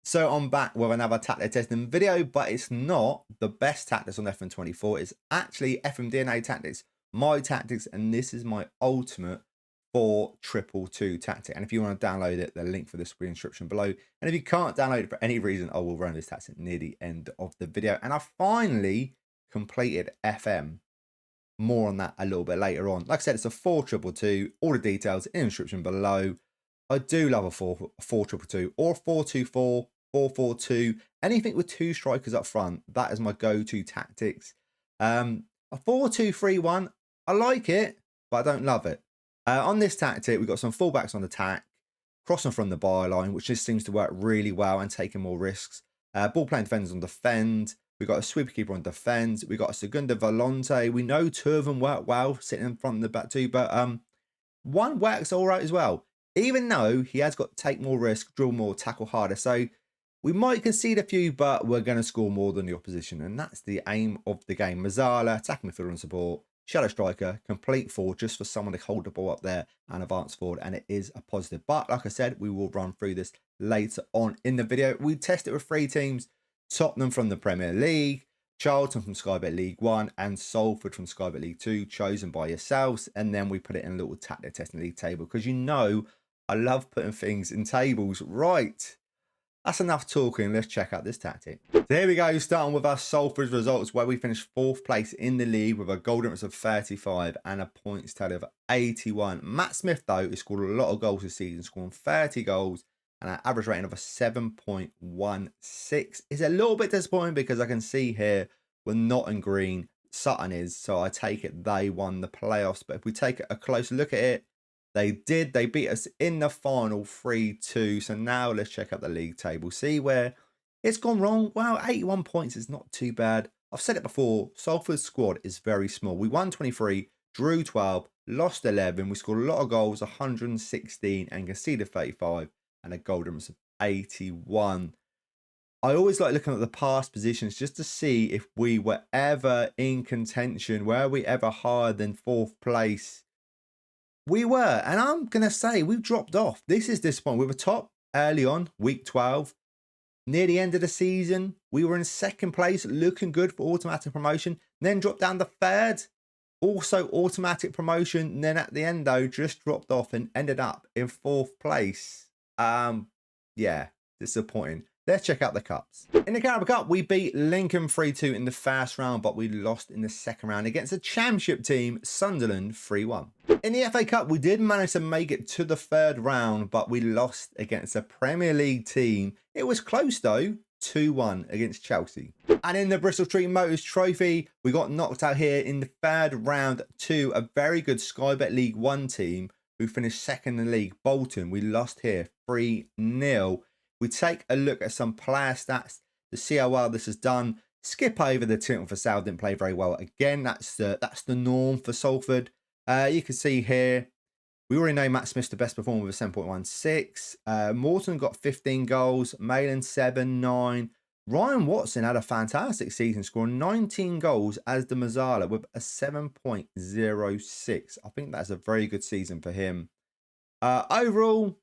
So I'm back with another tactic testing video, but it's not the best tactics on FM24. It's actually FMDNA tactics, my tactics, and this is my ultimate 4-2-2 tactic. And if you want to download it, the link for this will be in the description below. And if you can't download it for any reason, I will run this tactic near the end of the video. And I finally completed FM. More on that a little bit later on. Like I said, it's a 4-2-2. All the details in the description below. I do love a 4-2-2 or 4-2-4. 4-4-2, anything with two strikers up front, that is my go-to tactics. A 4-2-3-1, I like it, but I don't love it. On this tactic, we've got some fullbacks on attack, crossing from the byline, which just seems to work really well and taking more risks. Ball playing defenders on defend. We've got a sweeper keeper on defend. We've got a Segunda Volante. We know two of them work well, sitting in front of the back too, but one works all right as well, even though he has got to take more risk, drill more, tackle harder. So we might concede a few, but we're going to score more than the opposition. And that's the aim of the game. Mazzala, attacking midfielder and support. Shadow striker, complete forward, just for someone to hold the ball up there and advance forward. And it is a positive. But like I said, we will run through this later on in the video. We test it with 3 teams. Tottenham from the Premier League, Charlton from Sky Bet League 1, and Salford from Sky Bet League 2, chosen by yourselves. And then we put it in a little tactic testing league table. Because you know I love putting things in tables. Right. That's enough talking. Let's check out this tactic. So here we go, starting with our Salford's results, where we finished 4th place in the league with a goal difference of 35 and a points tally of 81. Matt Smith, though, has scored a lot of goals this season, scoring 30 goals and an average rating of a 7.16. It's a little bit disappointing because I can see here we're not in green. Sutton is, so I take it they won the playoffs. But if we take a closer look at it, they did. They beat us in the final 3-2. So now let's check out the league table. See where it's gone wrong. Well, 81 points is not too bad. I've said it before. Salford's squad is very small. We won 23, drew 12, lost 11. We scored a lot of goals, 116, and conceded 35, and a goal difference of 81. I always like looking at the past positions just to see if we were ever in contention. Were we ever higher than 4th place? We were, and I'm going to say we've dropped off. This is disappointing. We were top early on, week 12. Near the end of the season, we were in 2nd place, looking good for automatic promotion. Then dropped down to 3rd, also automatic promotion. And then at the end, though, just dropped off and ended up in 4th place. Yeah, disappointing. Let's check out the cups. In the Carabao Cup, we beat Lincoln 3-2 in the first round, but we lost in the second round against a championship team, Sunderland 3-1. In the FA Cup, we did manage to make it to the 3rd round, but we lost against a Premier League team. It was close though, 2-1 against Chelsea. And in the Bristol Street Motors Trophy, we got knocked out here in the 3rd round to a very good Sky Bet League 1 team who finished 2nd in the league, Bolton. We lost here 3-0. We take a look at some player stats to see how well this is done. Skip over the Tottenham for Sal, didn't play very well. Again, that's the norm for Salford. You can see here, we already know Matt Smith's the best performer with a 7.16. Morton got 15 goals. Malin 7, 9. Ryan Watson had a fantastic season, scoring 19 goals as the Mazzala with a 7.06. I think that's a very good season for him. Overall,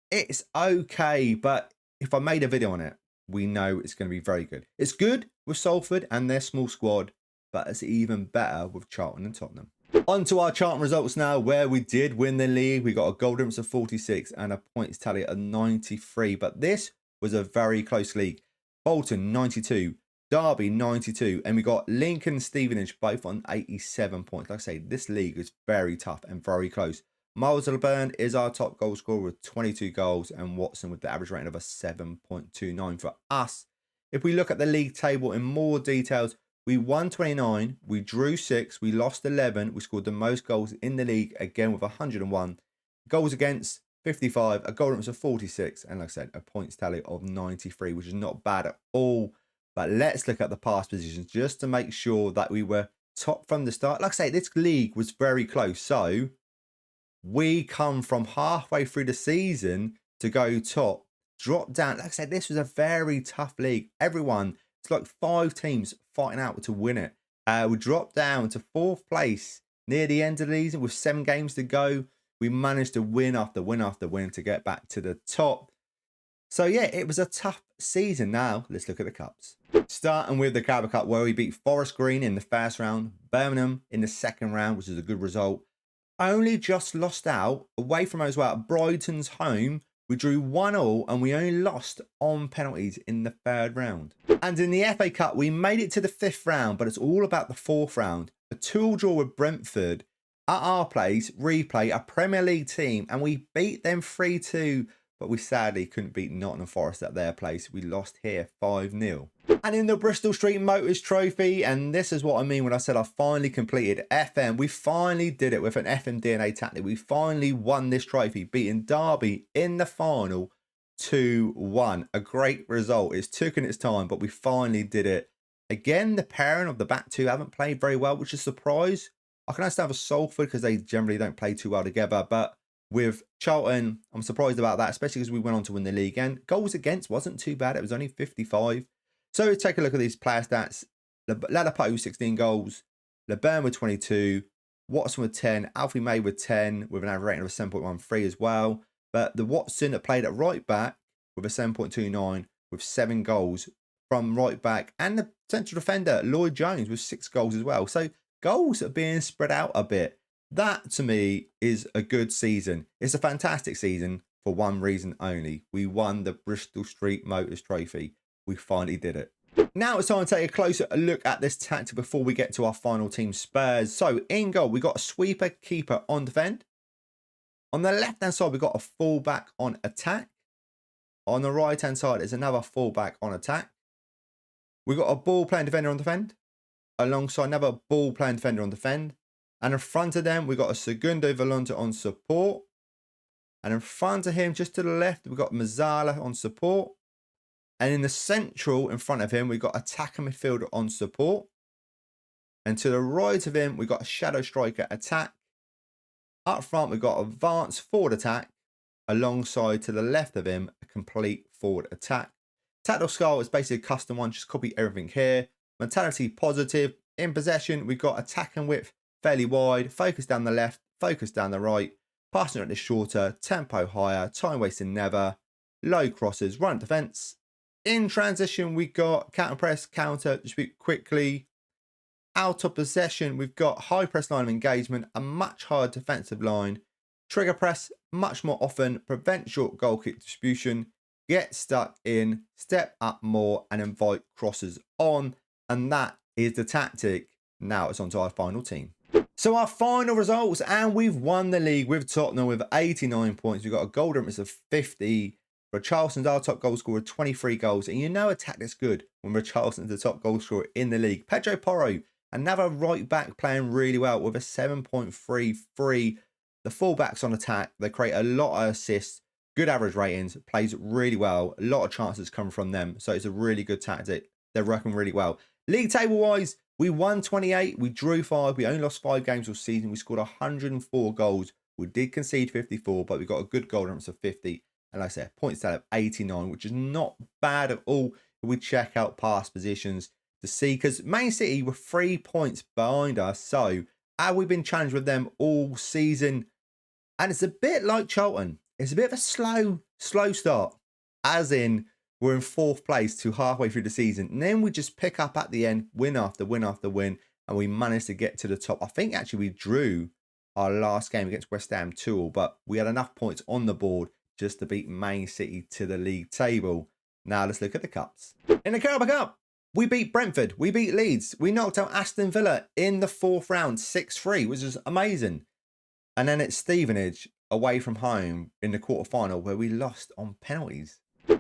it's okay, but if I made a video on it, we know it's going to be very good. It's good with Salford and their small squad, but it's even better with Charlton and Tottenham. On to our Charlton results now, where we did win the league. We got a goal difference of 46 and a points tally of 93, but this was a very close league. Bolton 92, Derby 92, and we got Lincoln Stevenage both on 87 points. Like I say, this league is very tough and very close. Miles Burn is our top goal scorer with 22 goals, and Watson with the average rating of a 7.29 for us. If we look at the league table in more details, we won 29, we drew 6, we lost 11, we scored the most goals in the league, again with 101. Goals against, 55, a goal difference of 46, and like I said, a points tally of 93, which is not bad at all. But let's look at the past positions just to make sure that we were top from the start. Like I say, this league was very close, so we come from halfway through the season to go top, drop down. Like I said, this was a very tough league. Everyone, it's like 5 teams fighting out to win it. We dropped down to 4th place near the end of the season with 7 games to go. We managed to win after win after win to get back to the top. So yeah, it was a tough season. Now let's look at the cups. Starting with the Carabao Cup, where we beat Forest Green in the first round, Birmingham in the second round, which is a good result. Only just lost out away from us as well at Brighton's home. We drew 1-1 and we only lost on penalties in the third round. And in the FA Cup, we made it to the fifth round, but it's all about the fourth round. A 2-2 draw with Brentford at our place, replay, a Premier League team, and we beat them 3-2, but we sadly couldn't beat Nottingham Forest at their place. We lost here 5-0. And in the Bristol Street Motors Trophy, and this is what I mean when I said I finally completed FM, we finally did it with an FM DNA tactic. We finally won this trophy, beating Derby in the final 2-1. A great result. It's taken its time, but we finally did it. Again, the pairing of the back two haven't played very well, which is a surprise. I can understand for Salford because they generally don't play too well together, but with Charlton, I'm surprised about that, especially because we went on to win the league. And goals against wasn't too bad. It was only 55. So let's take a look at these player stats. Ladapo with 16 goals, LeBurn with 22, Watson with 10, Alfie May with 10, with an average rating of a 7.13 as well. But the Watson that played at right back with a 7.29 with 7 goals from right back, and the central defender Lloyd Jones with 6 goals as well. So goals are being spread out a bit. That to me is a good season. It's a fantastic season for one reason only. We won the Bristol Street Motors Trophy. We finally did it. Now it's time to take a closer look at this tactic before we get to our final team, Spurs. So in goal, we got a sweeper keeper on defend. On the left-hand side, we got a fullback on attack. On the right-hand side is another fullback on attack. We got a ball-playing defender on defend, alongside another ball-playing defender on defend. And in front of them, we got a Segundo Volante on support. And in front of him, just to the left, we've got Mazzala on support. And in the central, in front of him, we've got attacker midfielder on support. And to the right of him, we've got a shadow striker attack. Up front, we've got advanced forward attack. Alongside to the left of him, a complete forward attack. Tactical style is basically a custom one, just copy everything here. Mentality positive. In possession, we've got attack and width fairly wide. Focus down the left, focus down the right. Passing at the shorter, tempo higher, time wasting never. Low crosses, run defence. In transition, we got counter press, counter, distribute quickly. Out of possession, we've got high press line of engagement, a much higher defensive line. Trigger press much more often, prevent short goal kick distribution, get stuck in, step up more, and invite crosses on. And that is the tactic. Now it's on to our final team. So our final results, and we've won the league with Tottenham with 89 points. We've got a goal difference of 50. Richarlison's our top goal scorer, 23 goals. And you know a tactic's good when Richarlison's the top goal scorer in the league. Pedro Porro, another right back playing really well with a 7.33. The fullbacks on attack, they create a lot of assists, good average ratings, plays really well. A lot of chances come from them. So it's a really good tactic. They're working really well. League table wise, we won 28, we drew 5, we only lost 5 games all season. We scored 104 goals. We did concede 54, but we got a good goal difference of 50. And like I said, points out of 89, which is not bad at all if we check out past positions to see. Because Man City were 3 points behind us. So have we been challenged with them all season? And it's a bit like Charlton. It's a bit of a slow start. As in, we're in 4th place to halfway through the season. And then we just pick up at the end, win after win after win. And we managed to get to the top. I think actually we drew our last game against West Ham 2-2. But we had enough points on the board just to beat Man City to the league table. Now let's look at the cups. In the Carabao Cup, we beat Brentford. We beat Leeds. We knocked out Aston Villa in the 4th round, 6-3, which is amazing. And then it's Stevenage away from home in the quarter-final where we lost on penalties.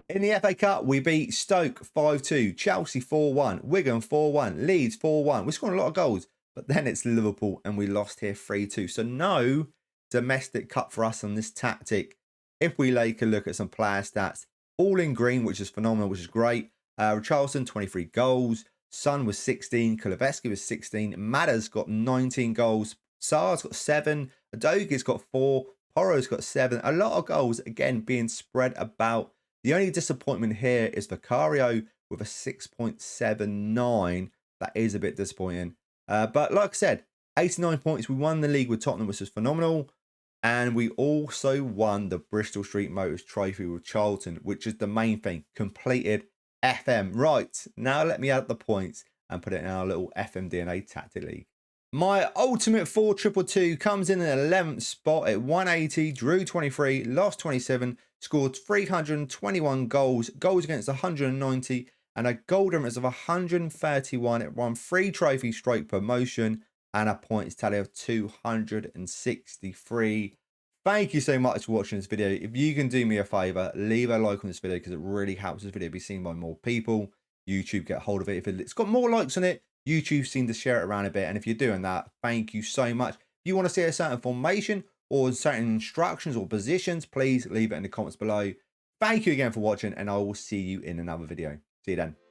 In the FA Cup, we beat Stoke 5-2, Chelsea 4-1, Wigan 4-1, Leeds 4-1. We scored a lot of goals, but then it's Liverpool and we lost here 3-2. So no domestic cup for us on this tactic. If we take a look at some player stats, all in green, which is phenomenal, which is great. Richarlison, 23 goals. Son was 16. Kuleveski was 16. Madders got 19 goals. Sarr's got 7. Adogi's got 4. Porro's got 7. A lot of goals, again, being spread about. The only disappointment here is Vicario with a 6.79. That is a bit disappointing. But like I said, 89 points. We won the league with Tottenham, which is phenomenal. And we also won the Bristol Street Motors Trophy with Charlton, which is the main thing. Completed FM. Right, now let me add the points and put it in our little FM DNA Tactic League. My ultimate 4-2-2 comes in an 11th spot at 180, drew 23, lost 27, scored 321 goals, goals against 190, and a goal difference of 131. It won 3 trophies straight promotion and a points tally of 263. Thank you so much for watching this video. If you can do me a favor, leave a like on this video because it really helps this video be seen by more people. YouTube get hold of it. If it's got more likes on it, YouTube seems to share it around a bit. And if you're doing that, thank you so much. If you want to see a certain formation or certain instructions or positions, please leave it in the comments below. Thank you again for watching, and I will see you in another video. See you then.